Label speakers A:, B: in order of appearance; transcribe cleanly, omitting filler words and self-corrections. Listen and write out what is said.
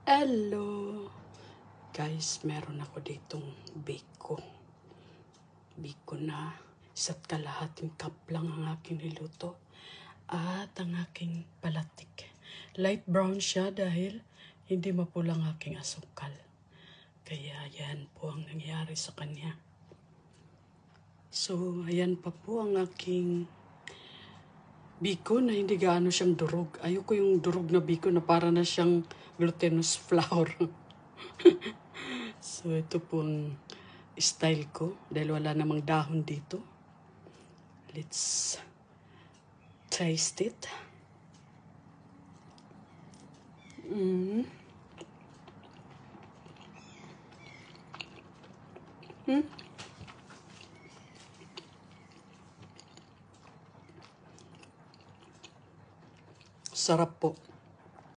A: Hello! Guys, meron ako ditong biko. Biko na 1.5 cup lang ang aking niluto. At ang aking palatik. Light brown siya dahil hindi mapulang aking asukal. Kaya yan po ang nangyari sa kanya. So, ayan pa po ang aking biko na hindi gaano siyang durog. Ayoko yung durog na biko na para na siyang glutinous flour. So, ito po ang style ko dahil wala namang dahon dito. Let's taste it. Sarap po.